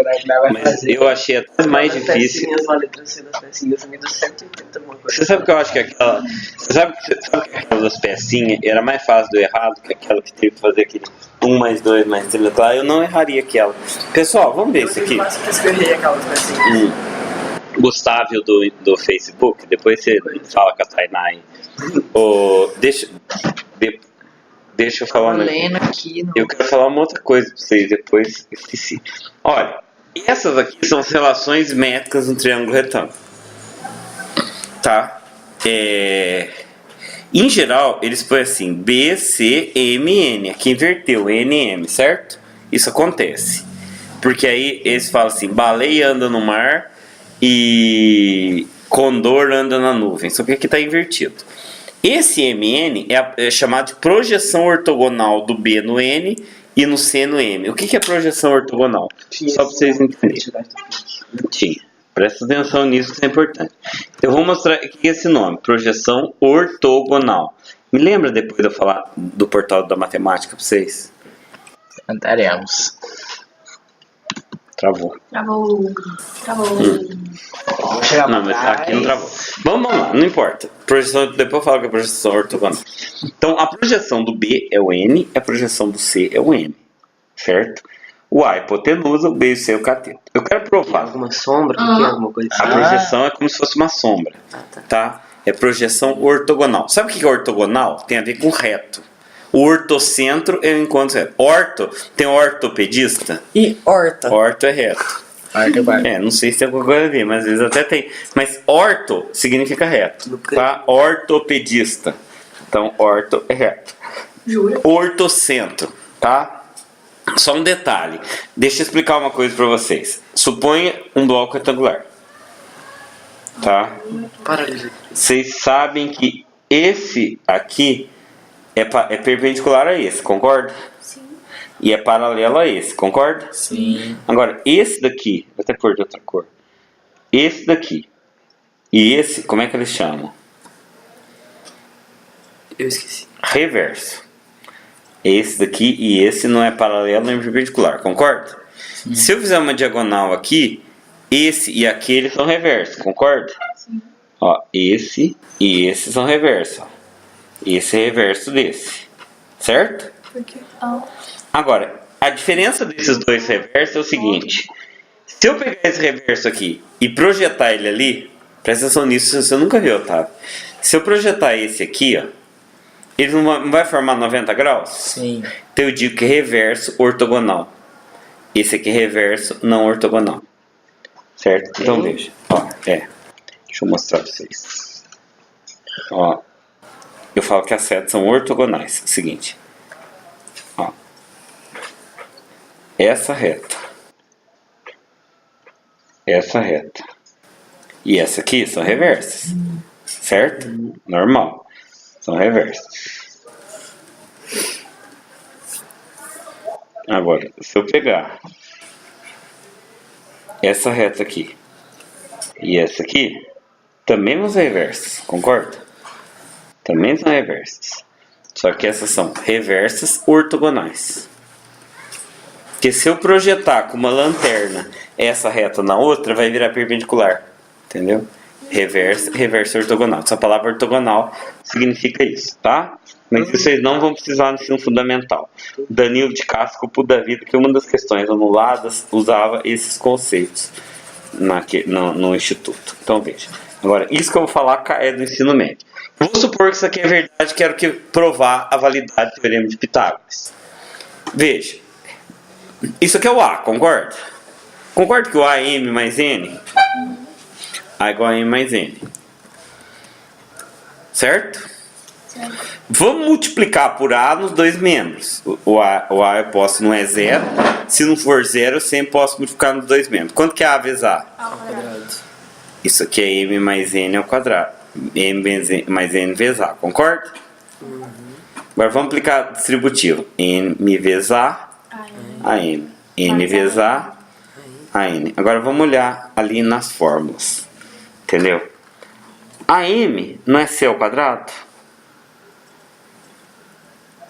coragem, não vai Mas fazer. eu achei até mais As difícil. pecinhas lá, letras C das pecinhas, me deu 180 alguma coisa. Você sabe que eu acho que aquela. Sabe que aquela das pecinhas era mais fácil do errado que aquela que teve que fazer aquele 1 mais 2 mais 3 lá? Eu não erraria aquela. Pessoal, vamos ver isso aqui. Eu quase que eu errei aquelas pecinhas. Gustavo do Facebook, depois você fala com a Tainá aí. Deixa eu falar um lendo aqui. Eu quero falar uma outra coisa pra vocês, depois esqueci. Olha, essas aqui são as relações métricas no triângulo retângulo. Tá? Em geral, eles põem assim, B, C, M, N. Aqui inverteu, N, M, certo? Isso acontece. Porque aí eles falam assim, baleia anda no mar e condor anda na nuvem. Só que aqui está invertido. Esse MN é chamado de projeção ortogonal do B no N e no C no M. O que é projeção ortogonal? Só para vocês entenderem. Tinha. Presta atenção nisso que é importante. Eu vou mostrar aqui esse nome, projeção ortogonal. Me lembra depois de eu falar do portal da matemática para vocês? Cantaremos. Travou. Vou chegar Não, mas aqui não travou. Vamos lá, não importa. Projeção, depois eu falo que é projeção ortogonal. Então, a projeção do B é o N, a projeção do C é o M. Certo? O A é hipotenusa, o B e o C é o cateto. Eu quero provar. Alguma sombra? Tem alguma coisa assim? A projeção é como se fosse uma sombra. Tá? É projeção ortogonal. Sabe o que é ortogonal? Tem a ver com reto. O ortocentro é o encontro reto. Orto, tem ortopedista? E horta? Orto é reto. Não sei se tem alguma coisa a ver, mas às vezes até tem. Mas orto significa reto. Tá? Ortopedista. Então, orto é reto. Jura? Ortocentro, tá? Só um detalhe. Deixa eu explicar uma coisa pra vocês. Suponha um bloco retangular. Tá? Vocês sabem que esse aqui é perpendicular a esse, concorda? Sim. E é paralelo a esse, concorda? Sim. Agora, esse daqui, vou até pôr de outra cor. Esse daqui e esse, como é que eles chamam? Eu esqueci. Reverso. Esse daqui e esse não é paralelo nem perpendicular, concorda? Sim. Se eu fizer uma diagonal aqui, esse e aquele são reversos, concorda? Sim. Ó, esse e esse são reversos. Ó. Esse é reverso desse, certo? Porque... Agora, a diferença desses dois reversos é o seguinte. Se eu pegar esse reverso aqui e projetar ele ali, presta atenção nisso, você nunca viu, Otávio. Se eu projetar esse aqui, ó, ele não vai formar 90 graus? Sim. Então eu digo que é reverso ortogonal. Esse aqui é reverso não ortogonal. Certo? Então veja. Ó, deixa eu mostrar pra vocês. Ó, eu falo que as setas são ortogonais. Seguinte. Ó. Essa reta. Essa reta. E essa aqui são reversas. Certo? Normal. São reversas. Agora, se eu pegar essa reta aqui e essa aqui, também vão ser reversas, concorda? Também são reversas. Só que essas são reversas ortogonais. Porque se eu projetar com uma lanterna essa reta na outra, vai virar perpendicular. Entendeu? Reverso ortogonal. Essa palavra ortogonal significa isso, tá? Mas vocês não vão precisar no ensino fundamental. Danilo de Castro, Pulo da Vida, que uma das questões anuladas usava esses conceitos no instituto. Então veja. Agora, isso que eu vou falar é do ensino médio. Vou supor que isso aqui é verdade, quero que provar a validade do teorema de Pitágoras. Veja. Isso aqui é o A, concorda? Concorda que o A é M mais N? A igual a M mais N. Certo? Vamos multiplicar por A nos dois membros. O A eu posso não é zero. Se não for zero, eu sempre posso multiplicar nos dois membros. Quanto que é A vezes A? Ao quadrado. Isso aqui é M mais N ao quadrado. M mais N vezes A, concorda? Agora vamos aplicar distributivo. N vezes A, a N. N vezes A, N. Agora vamos olhar ali nas fórmulas. Entendeu? A M não é C ao quadrado?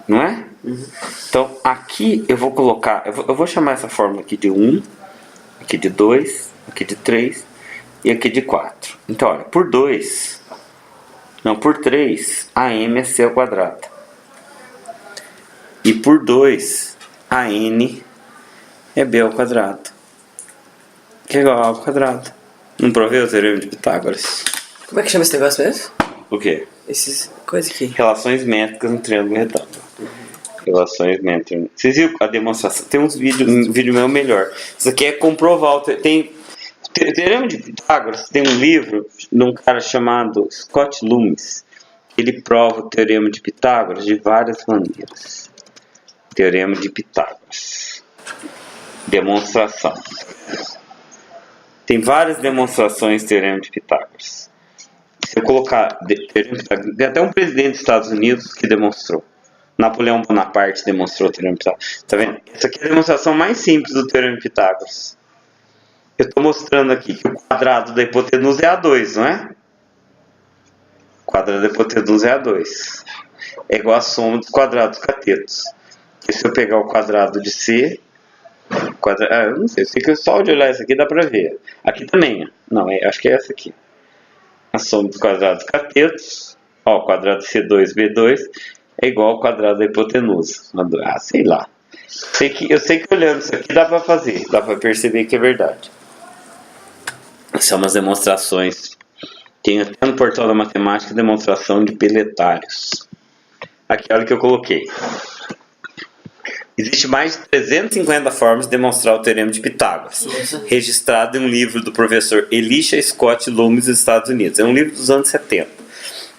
Não é? Então aqui eu vou colocar, eu vou chamar essa fórmula aqui de 1 aqui de 2, aqui de 3 e aqui de 4. Então, olha, por 2, não, por 3, a m é c ao quadrado. E por 2, a n é b ao quadrado, que é igual a ao quadrado. Não provei o teorema de Pitágoras? Como é que chama esse negócio mesmo? O quê? Esses coisas aqui. Relações métricas no triângulo retângulo. Relações métricas. Vocês viram a demonstração? Tem uns vídeos, um vídeo meu melhor. Isso aqui é comprovar. O teorema de Pitágoras tem um livro de um cara chamado Scott Loomis. Ele prova o teorema de Pitágoras de várias maneiras. Teorema de Pitágoras. Demonstração. Tem várias demonstrações do teorema de Pitágoras. Se eu colocar teorema de Pitágoras, tem até um presidente dos Estados Unidos que demonstrou. Napoleão Bonaparte demonstrou o teorema de Pitágoras. Tá vendo? Essa aqui é a demonstração mais simples do teorema de Pitágoras. Eu estou mostrando aqui que o quadrado da hipotenusa é A2, não é? O quadrado da hipotenusa é A2. É igual a soma dos quadrados catetos. E se eu pegar o quadrado de C... eu não sei, eu sei que só de olhar isso aqui dá pra ver. Aqui também, não, acho que é essa aqui. A soma dos quadrados catetos, ó, o quadrado C2, B2, é igual ao quadrado da hipotenusa. Sei lá. Eu sei que olhando isso aqui dá pra fazer, dá pra perceber que é verdade. São umas demonstrações. Tem até no portal da matemática demonstração de peletários. Aqui, olha o que eu coloquei. Existe mais de 350 formas de demonstrar o teorema de Pitágoras, registrado em um livro do professor Elisha Scott Loomis dos Estados Unidos. É um livro dos anos 70.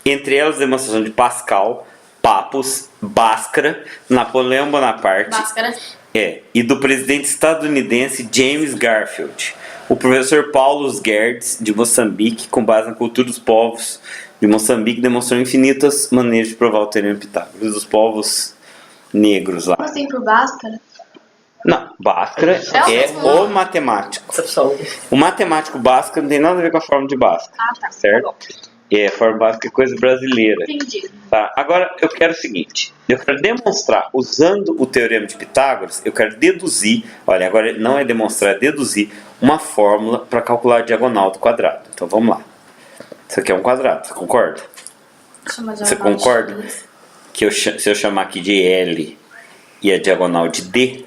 Entre elas, a demonstração de Pascal, Pappus, Bhaskara, Napoleão Bonaparte e do presidente estadunidense James Garfield. O professor Paulo Guedes, de Moçambique, com base na cultura dos povos de Moçambique, demonstrou infinitas maneiras de provar o teorema de Pitágoras dos povos negros lá. Como assim por Bhaskara? Não, Bhaskara é o matemático. O matemático Bhaskara não tem nada a ver com a forma de Bhaskara. Ah, tá. Certo? Tá bom. A forma Bhaskara é coisa brasileira. Entendi. Tá? Agora, eu quero o seguinte. Eu quero demonstrar, usando o teorema de Pitágoras, eu quero deduzir, olha, agora não é demonstrar, é deduzir uma fórmula para calcular a diagonal do quadrado. Então, vamos lá. Isso aqui é um quadrado, você concorda? Você concorda? Que se eu chamar aqui de L e a diagonal de D,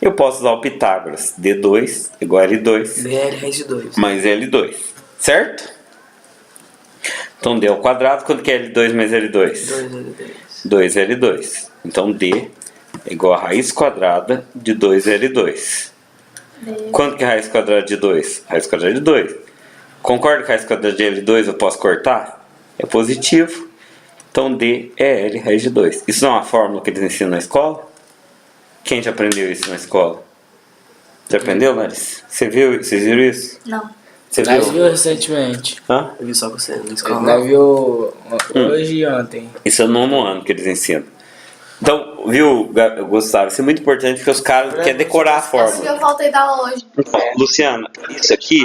eu posso usar o Pitágoras. D2 igual a L2 DL raiz de 2 mais L2, certo? Então D ao quadrado, quanto que é L2 mais L2? 2L2. Então D é igual a raiz quadrada de 2L2. Quanto que é raiz quadrada de 2? Raiz quadrada de 2. Concorda que a raiz quadrada de L2 eu posso cortar? É positivo. Então D é L raiz de 2. Isso não é uma fórmula que eles ensinam na escola? Quem já aprendeu isso na escola? Já aprendeu, Larissa? Vocês viram isso? Não. Você Nós viu? viu recentemente. Hã? Eu vi só você na escola. Nós viu hoje e ontem. Isso é no 9º ano que eles ensinam. Então, viu, Gustavo? Isso é muito importante porque os caras querem decorar a Isso que fórmula. eu faltei da aula hoje. Então, Luciana, isso aqui,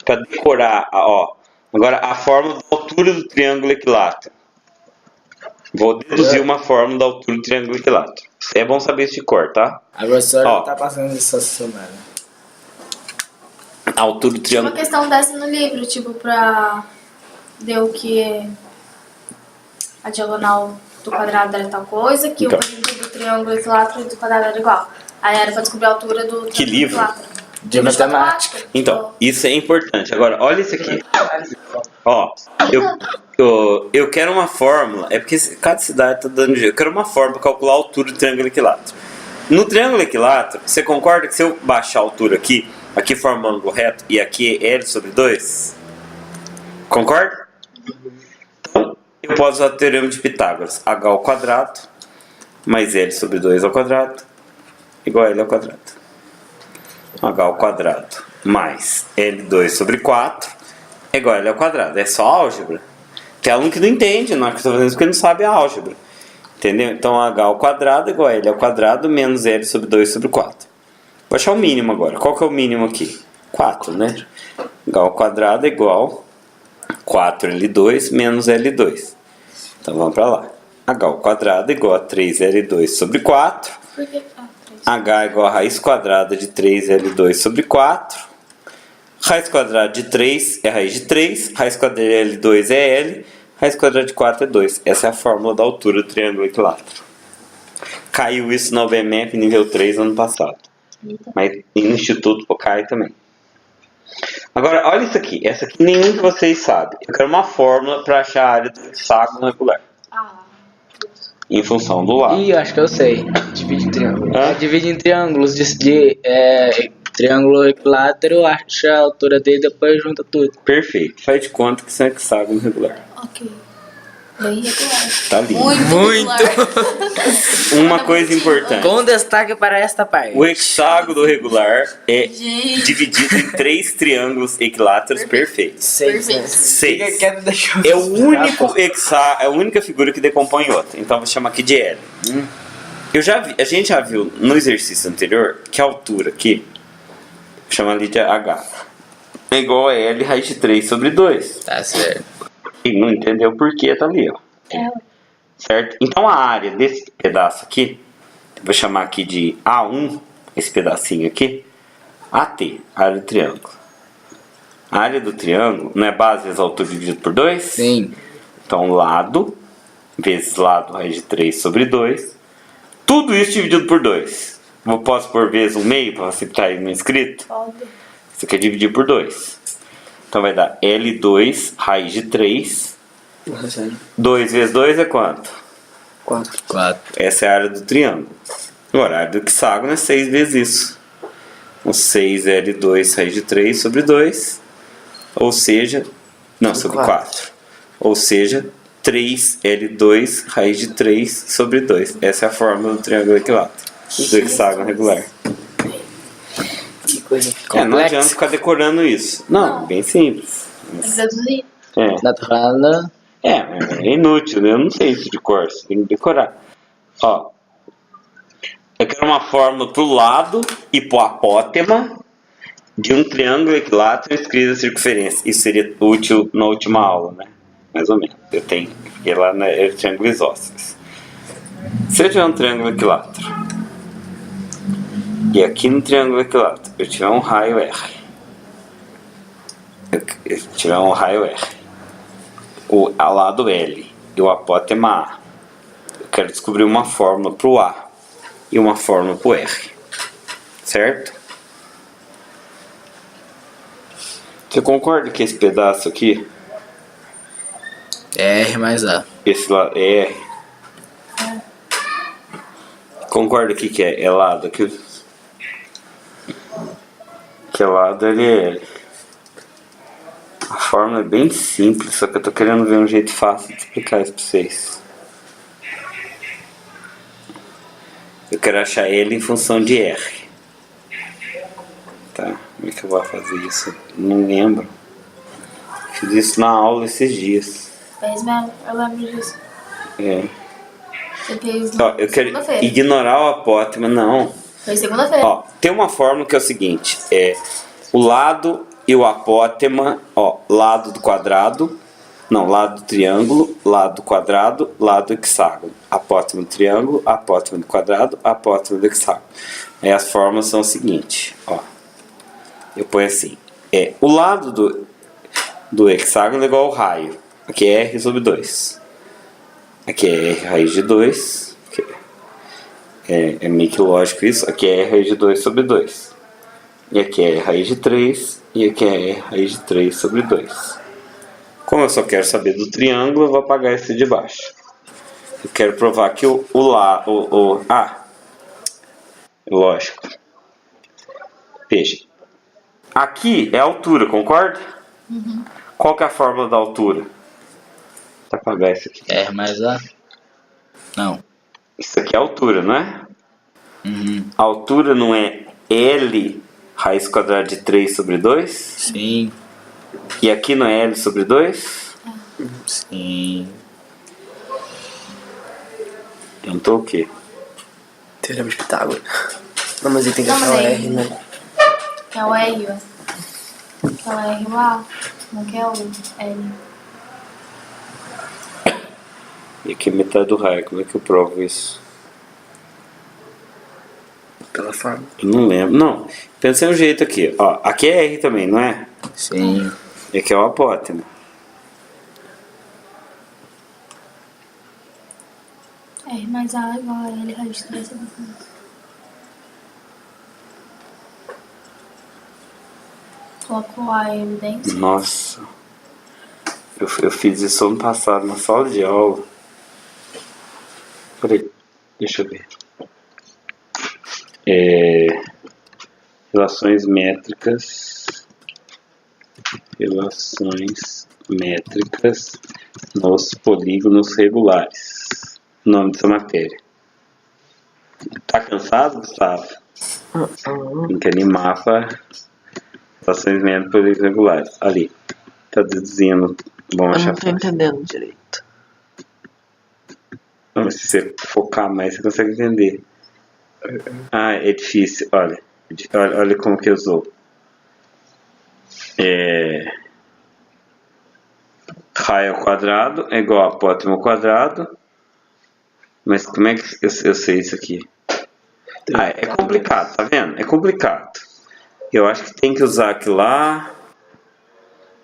para decorar, ó. Agora, a fórmula da altura do triângulo equilátero. Vou deduzir uma fórmula da altura do triângulo equilátero. É bom saber isso de cor, tá? A professora Ó. tá passando essa semana. A altura do Uma triângulo... questão dessa no livro, tipo, pra ver o que é a diagonal do quadrado era tal coisa, que Então. o perímetro do triângulo equilátero e do quadrado era igual. Aí era pra descobrir a altura do Que triângulo livro? equilátero. De matemática. Então, isso é importante. Agora, olha isso aqui. Ó, eu quero uma fórmula. É porque cada cidade tá dando jeito. Eu quero uma fórmula para calcular a altura do triângulo equilátero. No triângulo equilátero, você concorda que se eu baixar a altura aqui forma um ângulo reto e aqui é L sobre 2? Concorda? Então, eu posso usar o teorema de Pitágoras. H ao quadrado mais L sobre 2 ao quadrado igual a L ao quadrado. H ao quadrado mais L2 sobre 4 é igual a L ao quadrado. É só álgebra. Tem aluno que não entende, não é que eu estou fazendo isso porque não sabe a álgebra. Entendeu? Então H ao quadrado é igual a L ao quadrado menos L sobre 2 sobre 4. Vou achar o mínimo agora. Qual que é o mínimo aqui? 4, né? H ao quadrado é igual a 4L2 menos L2. Então vamos para lá. H ao quadrado é igual a 3L2 sobre 4. Por que? Ah, 3. H igual a raiz quadrada de 3L2 sobre 4. Raiz quadrada de 3 é raiz de 3. Raiz quadrada de L2 é L. Raiz quadrada de 4 é 2. Essa é a fórmula da altura do triângulo equilátero. Caiu isso na UBMF nível 3 ano passado. Mas no Instituto cai também. Agora, olha isso aqui. Essa aqui nenhum de vocês sabe. Eu quero uma fórmula para achar a área do hexágono regular. Em função do lado. Ih, eu acho que eu sei. Divide em triângulo. Hã? Divide em triângulos triângulo equilátero, acha a altura dele, depois junta tudo. Perfeito. Faz de conta que isso é um hexágono regular. Ok. Bem regular. Tá lindo. Muito regular. Uma coisa importante. Com destaque para esta parte. O hexágono regular é Gente. dividido em 3 triângulos equiláteros perfeitos. Seis, né? Perfeito. 6. Deixa É o único é a única figura que decompõe outra. Então vou chamar aqui de L. A gente já viu no exercício anterior que a altura aqui, vou chamar ali de H, é igual a L raiz de 3 sobre 2. Tá certo. E não entendeu por que tá ali, ó. Certo? Então a área desse pedaço aqui, vou chamar aqui de A1, esse pedacinho aqui, AT, área do triângulo. A área do triângulo não é base vezes altura dividido por 2? Sim. Então lado vezes lado raiz de 3 sobre 2. Tudo isso dividido por 2. Eu posso pôr vezes 1/2 para facilitar aí no escrito? Pode. Isso aqui é dividir por 2. Então vai dar L2 raiz de 3. Nossa, sério. 2 vezes 2 é quanto? 4. 4. Essa é a área do triângulo. Agora, a área do hexágono é 6 vezes isso. Então 6L2 raiz de 3 sobre 2. Ou seja... Não, sobre 4. Ou seja, 3L2 raiz de 3 sobre 2. Essa é a fórmula do triângulo equilátero. Do hexágono regular. Que coisa. Não adianta ficar decorando isso. Não, bem simples. Tem que deduzir. Não, tô falando. É inútil, né? Eu não sei isso de cor, você tem que decorar. Ó, eu quero uma fórmula pro lado e pro apótema de um triângulo equilátero escrito a circunferência. Isso seria útil na última aula, né? Mais ou menos. Eu tenho, porque lá é triângulo isósceles. Se eu tiver um triângulo equilátero e aqui no triângulo equilátero eu tiver um raio R, eu tiver um raio R, o lado L e o apótema A, eu quero descobrir uma fórmula para o A e uma fórmula para o R, certo? Você concorda que esse pedaço aqui, R mais A. esse lado é R? Concorda aqui que é lado aqui? Que lado ele é L. A fórmula é bem simples, só que eu tô querendo ver um jeito fácil de explicar isso pra vocês. Eu quero achar ele em função de R. Tá, como é que eu vou fazer isso? Não lembro. Fiz isso na aula esses dias. Fez mesmo, eu lembro disso. É. Você fez Ó, eu quero segunda-feira. ignorar o apótema, não. Fez segunda-feira. Ó, tem uma fórmula que é o seguinte, o lado e o apótema, ó, lado do quadrado, não, lado do triângulo, lado do quadrado, lado do hexágono, apótema do triângulo, apótema do quadrado, apótema do hexágono. Aí as fórmulas são o seguinte, ó, eu ponho assim, o lado do hexágono é igual ao raio, aqui é R sobre 2, aqui é R raiz de 2, é meio que lógico isso, aqui é R raiz de 2 sobre 2. E aqui é raiz de 3, e aqui é raiz de 3 sobre 2. Como eu só quero saber do triângulo, eu vou apagar esse de baixo. Eu quero provar que lógico. Veja, aqui é a altura, concorda? Uhum. Qual que é a fórmula da altura? Vou apagar esse aqui. R mais A? Não. Isso aqui é a altura, não é? Uhum. A altura não é L raiz quadrada de 3 sobre 2? Sim. E aqui não é L sobre 2? Sim. Então o quê? Teorema de Pitágoras. Não, mas ele tem que Não, achar mas o aí- R, né? Que é o R, ó. Que é o R o A. Não que é o L. E aqui é metade do raio, como é que eu provo isso? Pela forma. Eu não lembro. Não. Pensei um jeito aqui. Ó, aqui é R também, não é? Sim. E aqui é o apótemo. R mais A igual a L raiz de 3 sobre 2. Coloco A em evidência. Nossa. Eu fiz isso ano passado na sala de aula. Peraí, deixa eu ver. Relações métricas. Relações métricas nos polígonos regulares. Nome dessa matéria. Tá cansado, Gustavo? Tem que animar para relações métricas polígonos regulares. Ali. Tá deduzindo. Vamos Eu achar não tô entendendo direito. Não, mas se você focar mais, você consegue entender. Ah, é difícil. Olha, olha como que eu usou. Raio ao quadrado é igual a apótemo ao quadrado. Mas como é que eu sei isso aqui? Ah, é complicado, tá vendo? É complicado. Eu acho que tem que usar aqui lá.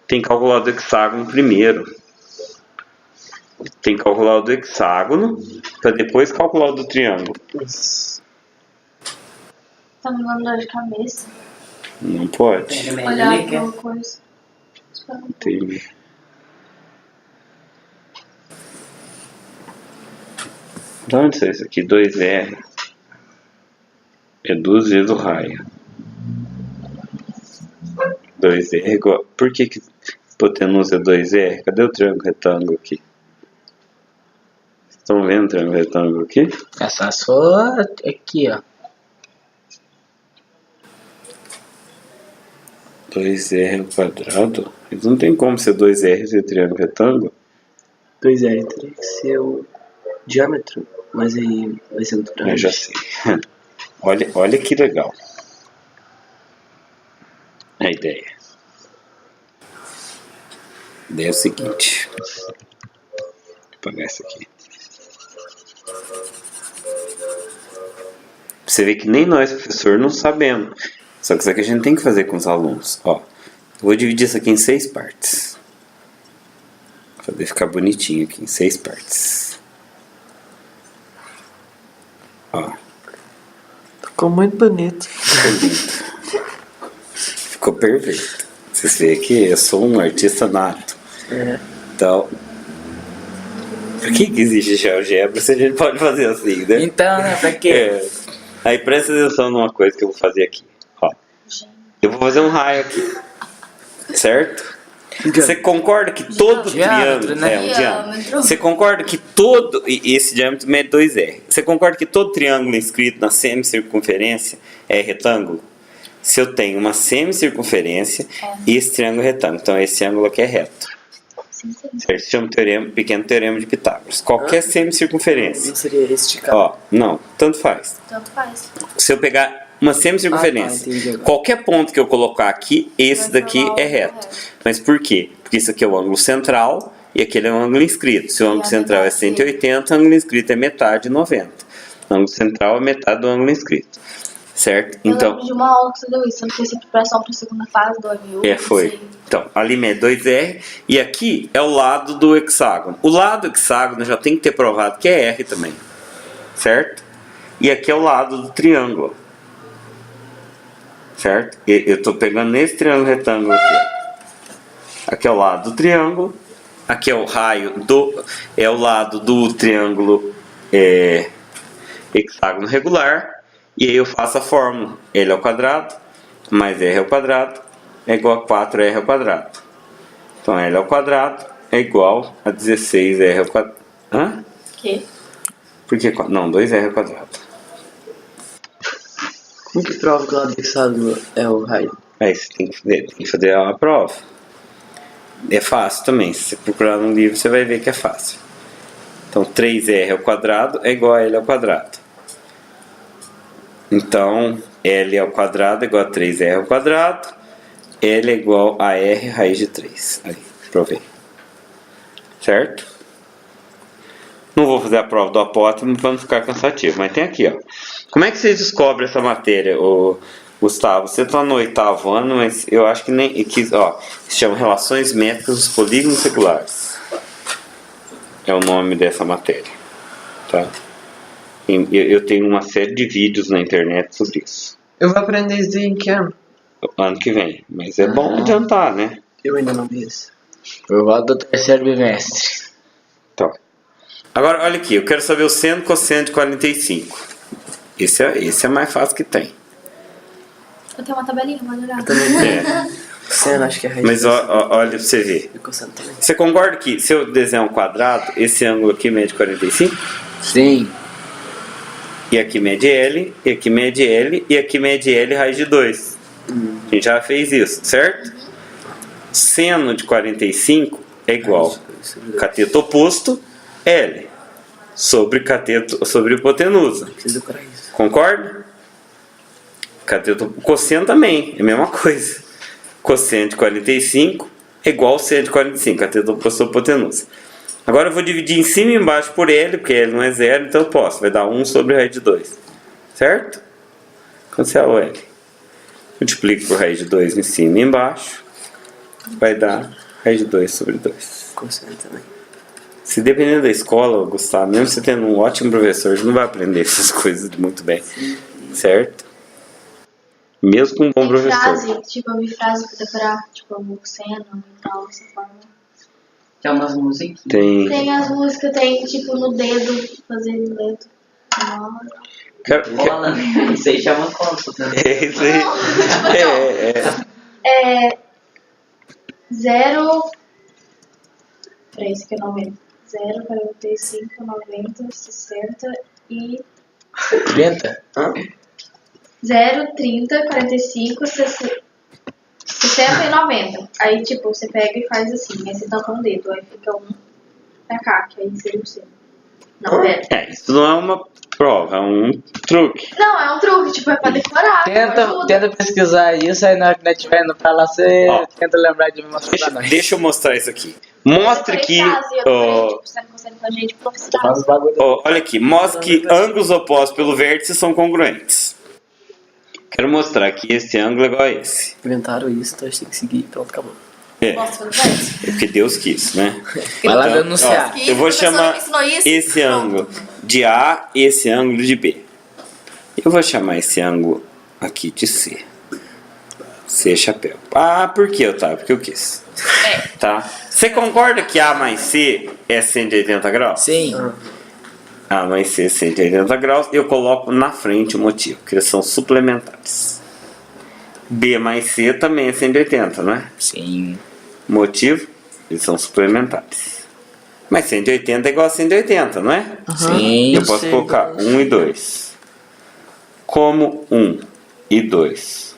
Tem que calcular o do hexágono primeiro. Tem que calcular o do hexágono para depois calcular o do triângulo. Tá me dando dor de cabeça. Não pode. Olhar pra coisa. Entendi. De onde é isso aqui? 2R. É 2 vezes o raio. 2R é igual. Por que hipotenusa é 2R? Cadê o triângulo retângulo aqui? Estão vendo o triângulo retângulo aqui? Essa só aqui, ó. 2R ao quadrado? Mas não tem como ser 2R ser triângulo retângulo? 2R teria que ser o diâmetro, mas aí vai ser muito grande. Eu já sei. Olha que legal. A ideia. A ideia é o seguinte. Vou apagar essa aqui. Você vê que nem nós, professor, não sabemos. Só que isso aqui a gente tem que fazer com os alunos. Ó, eu vou dividir isso aqui em 6 partes. Pra poder ficar bonitinho aqui, em 6 partes. Ó. Ficou muito bonito. Ficou lindo. Ficou perfeito. Vocês veem aqui, eu sou um artista nato. Então, por que existe GeoGebra se a gente pode fazer assim, né? Então, né? Pra quê? Aí presta atenção numa coisa que eu vou fazer aqui. Ó, eu vou fazer um raio aqui. Certo? Você concorda que todo Diâmetro, triângulo... né? É, um diâmetro. Você concorda que todo... E esse diâmetro mede 2R. Você concorda que todo triângulo inscrito na semicircunferência é retângulo? Se eu tenho uma semicircunferência e esse triângulo é retângulo. Então esse ângulo aqui é reto. Certo? Isso chama pequeno teorema de Pitágoras. Qualquer semicircunferência. Não seria esticado. Ó, não, tanto faz. Tanto faz. Se eu pegar uma semicircunferência, entendi agora. qualquer ponto que eu colocar aqui, esse daqui é reto. Mas por quê? Porque isso aqui é o ângulo central e aquele é o ângulo inscrito. Se o ângulo central é 180, o ângulo inscrito é metade de 90. O ângulo central é metade do ângulo inscrito. Certo? Eu Então, lembro de uma aula que você deu isso. Eu não sei se é preparação para a segunda fase do AVU. foi. Então, ali mede 2R e aqui é o lado do hexágono. O lado do hexágono já tem que ter provado que é R também. Certo? E aqui é o lado do triângulo. Certo? Eu estou pegando nesse triângulo retângulo aqui. Aqui é o lado do triângulo. Aqui é o raio do... É o lado do triângulo hexágono regular. E aí eu faço a fórmula. L ao quadrado mais R ao quadrado é igual a 4R ao quadrado. Então L ao quadrado é igual a 16R ao quadrado. Hã? Que? Por que? Não, 2R ao quadrado. Como que prova que o lado hexágono é o raio? Aí você tem que fazer a prova. É fácil também. Se você procurar no livro, você vai ver que é fácil. Então 3R ao quadrado é igual a L ao quadrado. Então, L ao quadrado é igual a 3R ao quadrado. L é igual a R raiz de 3. Aí, provei. Certo? Não vou fazer a prova do apótimo para não ficar cansativo, mas tem aqui, ó. Como é que vocês descobrem essa matéria, Gustavo? Você está no 8º ano, mas eu acho que nem... ó, se chama Relações Métricas dos Polígonos Regulares. É o nome dessa matéria, tá? Eu tenho uma série de vídeos na internet sobre isso. Eu vou aprender isso em que ano? Ano que vem, mas é bom adiantar, né? Eu ainda não vi isso. Eu volto do 3º bimestre. Então, agora olha aqui, eu quero saber o seno e cosseno de 45. Esse é mais fácil que tem. Eu tenho uma tabelinha, pode olhar. É. Seno, acho que é raiz. Mas olha pra você ver. E cosseno também. Você concorda que se eu desenhar um quadrado, esse ângulo aqui mede 45? Sim. E aqui mede L, e aqui mede L, e aqui mede L raiz de 2. A gente já fez isso, certo? Seno de 45 é igual cateto oposto L sobre hipotenusa. Preciso decorar isso. Concorda? Cosseno também, é a mesma coisa. Cosseno de 45 é igual ao seno de 45, cateto oposto sobre hipotenusa. Agora eu vou dividir em cima e embaixo por L, porque L não é zero, então eu posso. Vai dar 1 sobre raiz de 2. Certo? Cancela o L. Multiplico por raiz de 2 em cima e embaixo. Vai dar raiz de 2 sobre 2. Cosseno também. Se dependendo da escola, Gustavo, mesmo você tendo um ótimo professor, você não vai aprender essas coisas muito bem. Certo? Mesmo com um bom professor. Frase, tipo, eu vi frase pra decorar, tipo, o seno e tal, dessa forma. Tem umas músicas. Tem as músicas, tem, tipo, no dedo, fazer no dedo. Cola, isso aí chama cola. É isso aí. É 0... Peraí, isso aqui é 90. 0, 45, 90, 60 e... 30? 0, 30, 45, 60 e 90. Aí, tipo, você pega e faz assim. Aí você toca um dedo. Aí fica um pra cá, que aí seria o seu. Não, pera. Isso não é uma prova, é um truque. Não, é um truque. Tipo, é pra decorar. Tenta pesquisar isso, aí na hora que nós estiver indo pra lá, você tenta lembrar de me mostrar pra nós. Deixa eu mostrar isso aqui. Mostre que... Faz os bagulho. Olha aqui, mostra que ângulos opostos pelo vértice são congruentes. Quero mostrar que esse ângulo é igual a esse. Inventaram isso, então a gente tem que seguir. Pronto, acabou. É, Posso fazer isso? é porque Deus quis, né? Vai lá Então, denunciar. ó, eu vou chamar esse ângulo de A e esse ângulo de B. Eu vou chamar esse ângulo aqui de C. C chapéu. Ah, por que, Otávio? Porque eu quis. Tá? Você concorda que A mais C é 180 graus? Sim. A mais C é 180 graus. Eu coloco na frente o motivo, que eles são suplementares. B mais C também é 180, não é? Sim. Motivo, eles são suplementares. Mas 180 é igual a 180, não é? Sim. Eu posso colocar 1 e 2. Como 1 e 2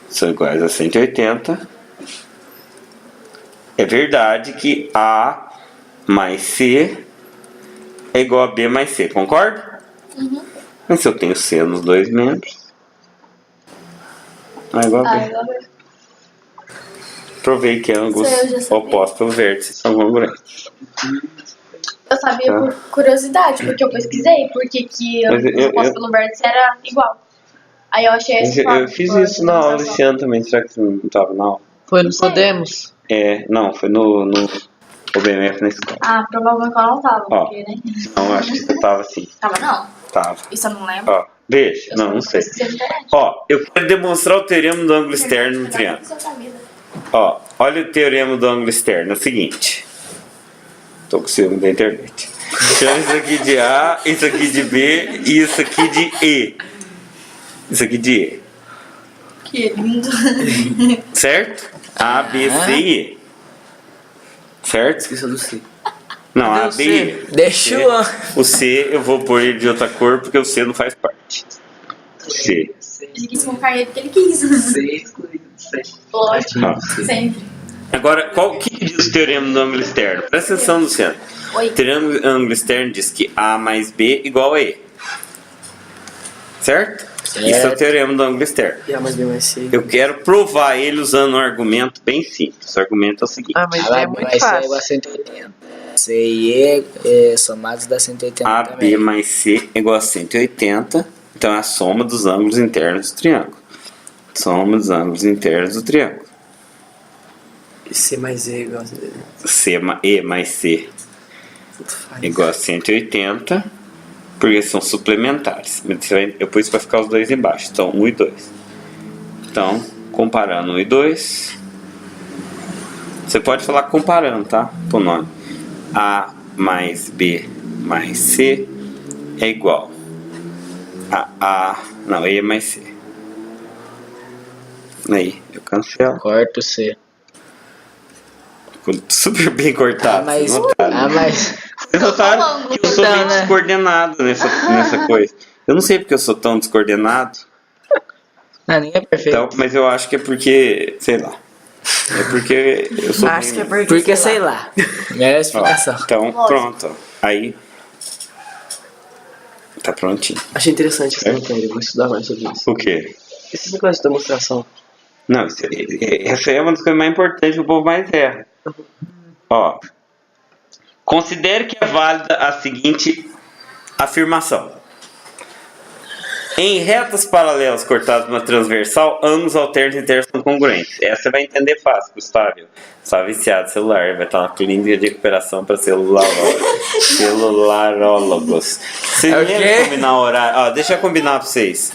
são iguais a 180, é verdade que A mais C é igual a B mais C, concorda? Mas se eu tenho C nos dois membros, não é igual a B. Provei que ângulos opostos ao vértice são congruentes. Eu sabia por curiosidade, porque eu pesquisei porque que ângulos opostos pelo vértice era igual. Aí eu achei esse Eu fiz isso na aula esse ano também, será que você não estava na aula? Foi no Podemos? Não, foi no OBMF na escola. Ah, provavelmente eu não tava, Ó. porque, né? Não, acho que você tava sim. Tava não? Tava. Isso eu não lembro. Ó, veja. Não sei. Pesquisei na internet. Ó, eu quero demonstrar o teorema do ângulo externo no triângulo. Ó, olha o teorema do ângulo externo, é o seguinte. Tô com ciúme da internet. Chama isso aqui de A, isso aqui de B e isso aqui de E. Isso aqui de E. Que lindo. Certo? A, B, C e E. Certo? Esqueci do C. Não, A, Cadê o B C? e E. Deixa O C eu vou pôr ele de outra cor porque o C não faz parte. C. Ele quis colocar ele porque ele quis. C excluído de C. Lógico, Ó. sempre. Agora, qual que diz o teorema do ângulo externo? Presta atenção, Luciano. Oi. O teorema do ângulo externo diz que A mais B igual a E. Certo? Isso é o teorema do ângulo externo. E A mais B mais C. Eu quero provar ele usando um argumento bem simples. O argumento é o seguinte. Ah, mas é muito vai ser igual a fácil. 180. C e E somados dá 180 AB também. mais C é igual a 180. Então é a soma dos ângulos internos do triângulo. Soma dos ângulos internos do triângulo. E C mais E igual E mais C é igual a 180. Porque são suplementares. Depois vai ficar os dois embaixo. Então 1 e 2. Então, comparando 1 e 2. Você pode falar comparando, tá? Por nome. A mais B mais C é igual a não, E mais C. Aí, eu cancelo. Corta o C. Ficou super bem cortado. Mas... notaram? mas... Vocês notaram que eu sou Então, meio né? descoordenado nessa coisa. Eu não sei porque eu sou tão descoordenado. Não, ninguém é perfeito. Então, mas eu acho que é porque, sei lá. É porque eu sou Acho que é meio... porque, Porque sei lá. Melhor Ó, explicação. então, Lógico. pronto. Ó. Aí. Tá prontinho. Achei interessante essa matéria, vou estudar mais sobre isso. O quê? Esse negócio de demonstração. Não, essa é uma das coisas mais importantes que o povo mais erra. Ó. Considere que é válida a seguinte afirmação. Em retas paralelas cortadas numa transversal, ângulos alternos internos são congruentes. Essa você vai entender fácil, Gustavo. Só viciado em celular, vai estar uma clínica de recuperação para celularólogos. Vocês É o lembram quê? de combinar o horário? Ó, deixa eu combinar para vocês.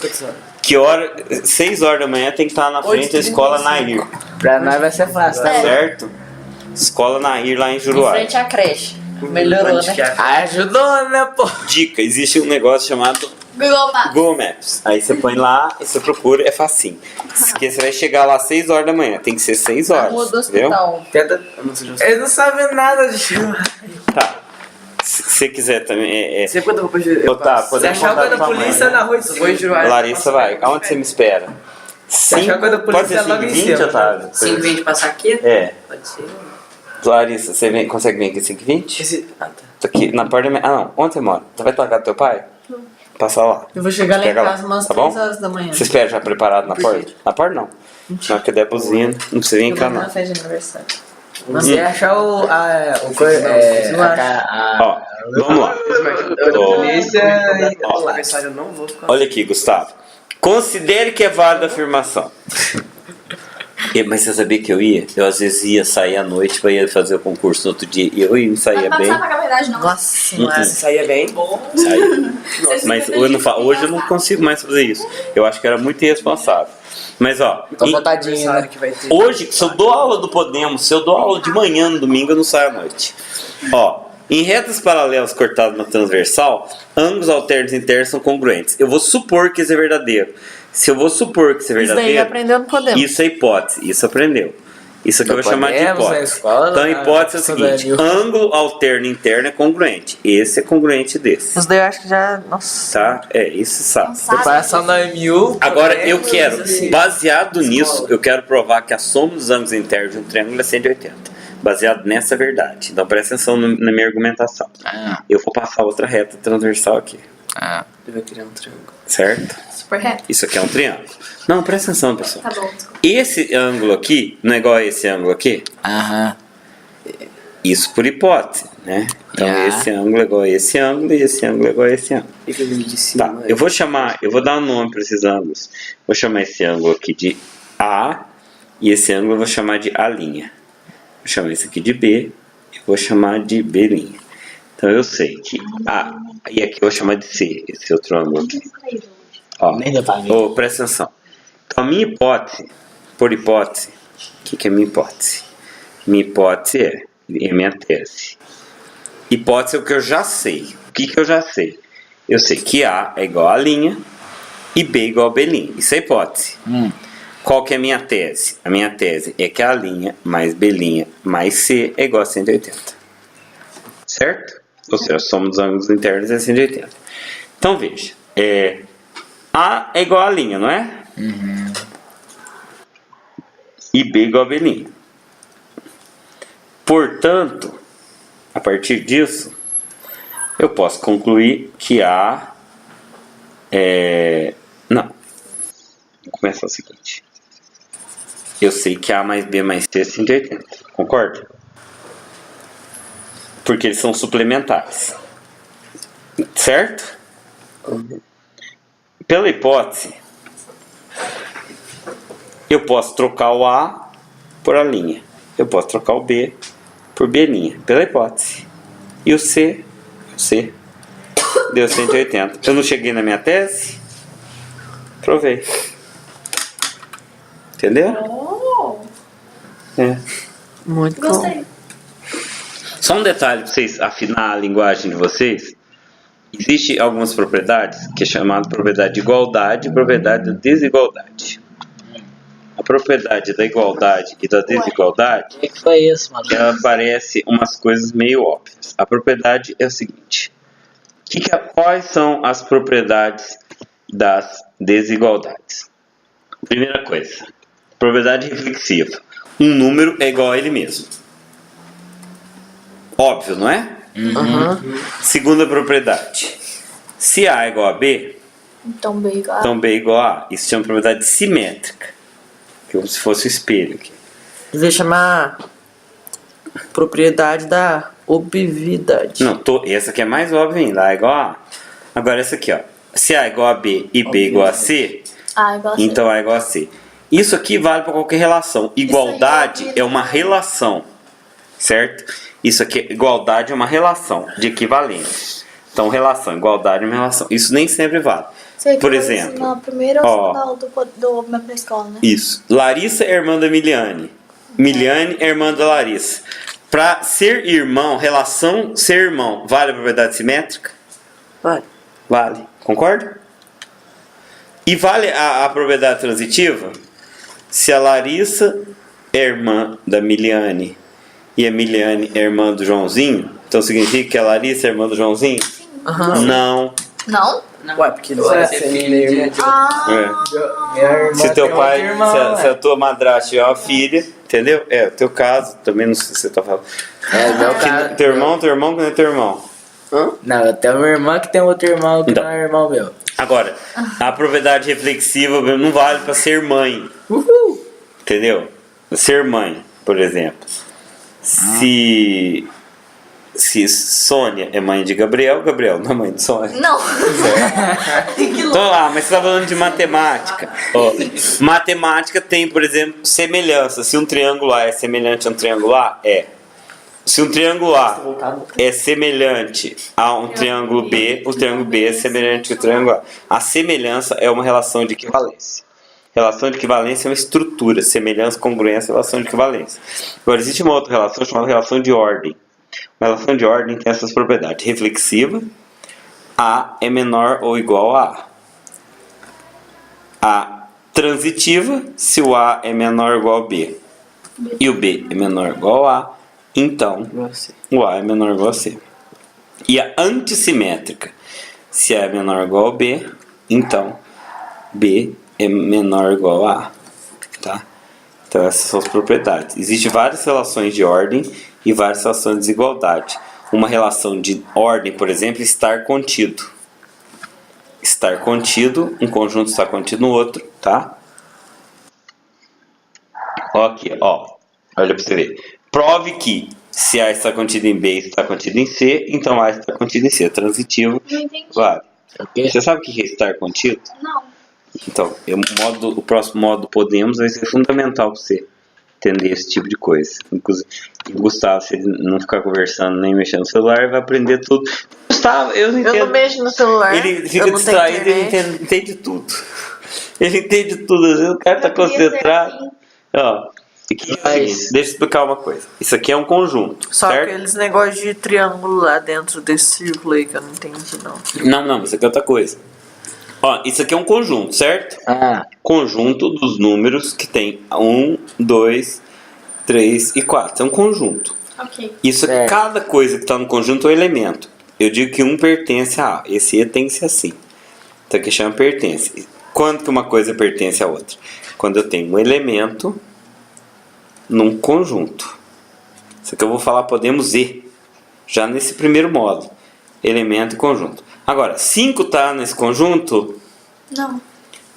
Que hora? 6 horas da manhã tem que estar na frente da escola Nair, Pra nós vai ser fácil, tá? certo? Escola Nair lá em em Juruá. frente à creche. Melhorou, né? Ajudou, né, pô? Dica, existe um negócio chamado Google Maps. Google Maps. Aí você põe lá e você procura, é facinho. Porque você vai chegar lá às 6 horas da manhã. Tem que ser 6 horas. Rua do entendeu? hospital. Eles não sabem nada de Tá. Se você quiser também. Você quando eu vou pra Tá, Você podemos achar contar quando a pra mãe, polícia né? na rua Vou em Juruá. Larissa vai. Aonde você me espera? achar quando a polícia Pode ser logo em 5h20, cima. Otávio? 5h20 passar aqui? É. Pode ser. Larissa, você consegue vir aqui 5h20? Ah, tá. Tô aqui na porta da minha... Ah, não. Onde você mora? Você vai pra casa do teu pai? Passa lá. Eu vou chegar lá em Pega lá, casa umas tá 3 bom? horas da manhã. Você espera já preparado na porta? Na porta não. Não, que der buzina. Não precisa nem Eu vou entrar na não. festa de aniversário. Você achar o Ó, vamos lá. Ó. No aniversário eu não vou ficar. Olha aqui, Gustavo. Considere que é válida a afirmação. Mas você sabia que eu ia? Eu às vezes ia sair à noite para ir fazer o concurso no outro dia. E eu ia, saía Mas bem. não sabe a verdade, não. Nossa senhora. Você saía bem? Saía. Mas hoje eu não consigo mais fazer isso. Eu acho que era muito irresponsável. Mas ó, Tô botadinho, Aniversário né? que vai ter. hoje, se eu dou aula do Podemos, se eu dou aula de manhã no domingo, eu não saio à noite. Ó, em retas paralelas cortadas na transversal, ângulos alternos internos são congruentes. Eu vou supor que isso é verdadeiro. Se eu vou supor que isso é Isso daí verdadeiro, aprendeu no Podemos. isso é hipótese. Isso aprendeu. Isso aqui eu No vou chamar de Podemos, na hipótese. escola, Então a hipótese é o na seguinte: Danil. ângulo alterno interno é congruente. Esse é congruente desse. Isso daí eu acho que já... Nossa. Tá? É, isso sabe. Preparação da MU. Agora, eu Podemos, quero, assim. baseado nisso, eu quero provar que a soma dos ângulos internos de um triângulo é 180. Baseado nessa verdade. Então presta atenção na minha argumentação. Ah, Eu vou passar outra reta transversal aqui. ah. Ele vai criar um triângulo. Certo? Super reto. Isso aqui é um triângulo. Não, presta atenção, pessoal. Tá bom, desculpa. Esse ângulo aqui não é igual a esse ângulo aqui? Aham. Isso por hipótese, né? Então Yeah. esse ângulo é igual a esse ângulo e esse ângulo é igual a esse ângulo. E que ele de cima. Tá, eu vou dar um nome para esses ângulos. Vou chamar esse ângulo aqui de A e esse ângulo eu vou chamar de A'. Vou chamar esse aqui de B e vou chamar de B'. Então eu sei que A, e aqui eu vou chamar de C, esse outro ângulo aqui. Ó, Nem deu pra ver. presta atenção. Então a minha hipótese, por hipótese, o que é minha hipótese? Minha hipótese é minha tese. Hipótese é o que eu já sei. O que eu já sei? Eu sei que A é igual a A' e B é igual a B'. Isso é hipótese. Qual que é a minha tese? A minha tese é que A' mais B' mais C é igual a 180. Certo? Ou seja, a soma dos ângulos internos é 180. Então veja. A é igual a A', não é? E B igual a B'. Portanto, a partir disso, eu posso concluir que A é... Não. Vou começar o seguinte. Eu sei que A mais B mais C é 180. Concorda? Porque eles são suplementares. Certo? Pela hipótese, eu posso trocar o A por A'. Eu posso trocar o B por B'. Pela hipótese. E o C deu 180. Eu não cheguei na minha tese? Provei. Entendeu? Oh, É. Muito bom. gostei. Só um detalhe para vocês afinar a linguagem de vocês. Existem algumas propriedades que é chamada propriedade de igualdade e propriedade de desigualdade. A propriedade da igualdade e da desigualdade, O que foi isso, mano? ela parece umas coisas meio óbvias. A propriedade é o seguinte: quais são as propriedades das desigualdades? Primeira coisa, propriedade reflexiva. Um número é igual a ele mesmo. Óbvio, não é? Segunda propriedade. Se A é igual a B, Então, B igual. então B é igual a A. Isso chama propriedade simétrica. Como se fosse o espelho aqui. Devia chamar propriedade da obviedade. Não, essa aqui é mais óbvia ainda. A é igual a A. Agora essa aqui, ó. Se A é igual a B e B é igual a C, Igual a C. então A é igual a C. Isso aqui vale para qualquer relação. Igualdade é uma relação. Certo? Isso aqui, igualdade é uma relação de equivalência. Então, relação, igualdade é uma relação. Isso nem sempre vale. Por exemplo, Na primeira ó, ou segunda do da escola, né? isso. Larissa é irmã da Miliane. Miliane é irmã da Larissa. Para ser irmão, relação ser irmão, vale a propriedade simétrica? Vai. Vale. Concorda? E vale a propriedade transitiva? Se a Larissa é irmã da Miliane e a Miliane é irmã do Joãozinho, então significa que a Larissa é irmã do Joãozinho? Aham. Não. Não? Ué, porque eles Ué, vão ser ser filho filhos. de- É. Minha irmã Se teu tem pai, outro irmão, se a tua madrasta é uma filha, entendeu? É, o teu caso, também não sei se você tá falando. meu Que caso. teu irmão que não é teu irmão. Não, eu tenho uma irmã que tem outro irmão que Então. não é irmão meu. Agora, a propriedade reflexiva não vale para ser mãe. Entendeu? Ser mãe, por exemplo. Se Sônia é mãe de Gabriel, Gabriel não é mãe de Sônia. Não. Então, mas você tá falando de matemática. Ó, matemática tem, por exemplo, semelhança. Se um triângulo A é semelhante a um triângulo A, é. Se um triângulo A é semelhante a um triângulo B, o triângulo B é semelhante ao triângulo A. A semelhança é uma relação de equivalência. Relação de equivalência é uma estrutura. Semelhança, congruência, relação de equivalência. Agora, existe uma outra relação chamada relação de ordem. Uma relação de ordem tem essas propriedades. Reflexiva, A é menor ou igual a A. A transitiva, se o A é menor ou igual a B e o B é menor ou igual a A, então o A é menor ou igual a C. E a antissimétrica, se A é menor ou igual a B, então B é menor ou igual a A. Tá? Então essas são as propriedades. Existem várias relações de ordem e várias relações de desigualdade. Uma relação de ordem, por exemplo, estar contido. Estar contido, um conjunto está contido no outro, tá? Ó aqui, ó. Olha para você ver. Prove que se A está contido em B e está contido em C, então A está contido em C. É transitivo, Não entendi. vale. Você sabe o que é estar contido? Não. Então, o próximo módulo Podemos vai ser fundamental para você entender esse tipo de coisa. Inclusive, o Gustavo, se ele não ficar conversando nem mexendo no celular, vai aprender tudo. Gustavo, eu não entendo. Eu não mexo no celular. Ele fica eu não tenho distraído, ele internet. entende tudo. Ele entende tudo. Às vezes o cara tá Eu queria ser concentrado. assim. Ó, aqui é o seguinte, deixa eu explicar uma coisa. Isso aqui é um conjunto, Só certo? aqueles negócios de triângulo lá dentro desse círculo aí que eu não entendi não. Não, isso aqui é outra coisa. Ó, isso aqui é um conjunto, certo? Conjunto dos números que tem 1, 2, 3 e 4. É um conjunto. Ok. Isso aqui, Certo. cada coisa que está no conjunto é um elemento. Eu digo que um pertence a A. Esse E tem que ser assim. Então aqui chama pertence. Quando que uma coisa pertence a outra? Quando eu tenho um elemento num conjunto. Isso aqui eu vou falar podemos E. Já nesse primeiro módulo. Elemento e conjunto. Agora, 5 está nesse conjunto? Não.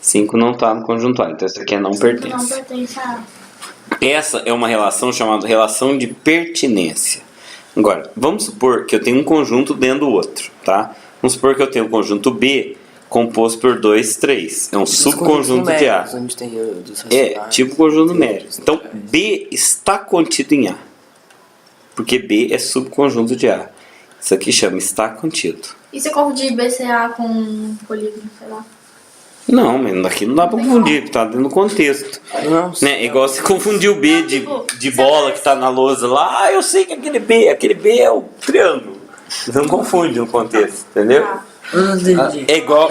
5 não está no conjunto A. Então isso aqui é não Não pertence. pertence a... Essa é uma relação chamada relação de pertinência. Agora, vamos supor que eu tenho um conjunto dentro do outro, tá? Vamos supor que eu tenho um conjunto B composto por 2, 3. É um subconjunto de A. Onde tem dos É, racionais, tipo conjunto numérico. dos Então, naturais. B está contido em A. Porque B é subconjunto de A. Isso aqui chama está contido. E se confundir BCA com polígono, sei lá? Não, mas aqui não dá pra confundir, porque tá dentro do contexto. Não, Né? Igual você confundiu o B de bola que tá na lousa lá. Ah, eu sei que aquele B é o triângulo. Você não confunde no contexto, entendeu? Não entendi. É igual,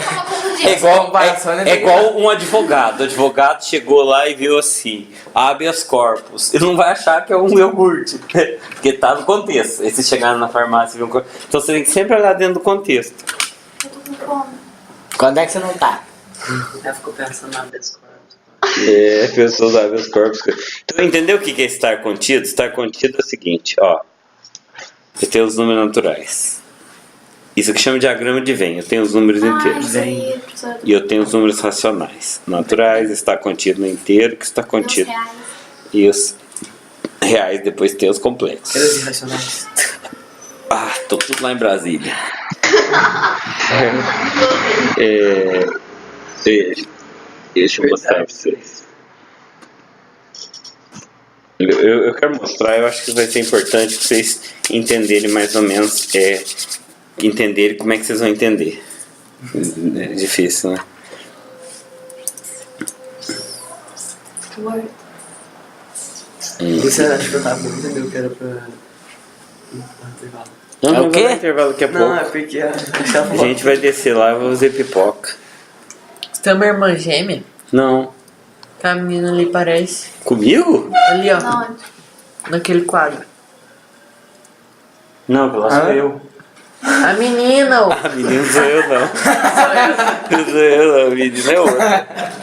é igual um advogado. O advogado chegou lá e viu assim, habeas corpus. Ele não vai achar que é um iogurte, porque tá no contexto. Aí você chegar na farmácia e viu então você tem que sempre olhar dentro do contexto. Eu tô com fome. Quando é que você não tá? Eu fico pensando na descorpo. É, pessoas do habeas corpus. Então, entendeu o que é estar contido? Estar contido é o seguinte, ó. Eu tenho os números naturais. Isso aqui chama de diagrama de Venn. Eu tenho os números inteiros. Isso aí, professor. E eu tenho os números racionais. Naturais está contido no inteiro, que está contido. Reais. E os reais depois tem os complexos. Cadê os irracionais? Ah, tô tudo lá em Brasília. Deixa eu mostrar pra vocês. Eu quero mostrar, eu acho que vai ser importante pra vocês entenderem mais ou menos, entenderem como é que vocês vão entender. É difícil, né? Word. Você acha que eu tava entendeu que era pra. intervalo? Não, É o mas quê? vai dar intervalo daqui a Não, é pouco. porque A gente vai descer lá e vai fazer pipoca. Você tem uma irmã gêmea? Não. Que a menina ali parece. Comigo? Ali, ó. Não, Naquele quadro. Não, pela sou eu. A menina, ó. A menina sou eu não. Não sou eu não, a menina é outra.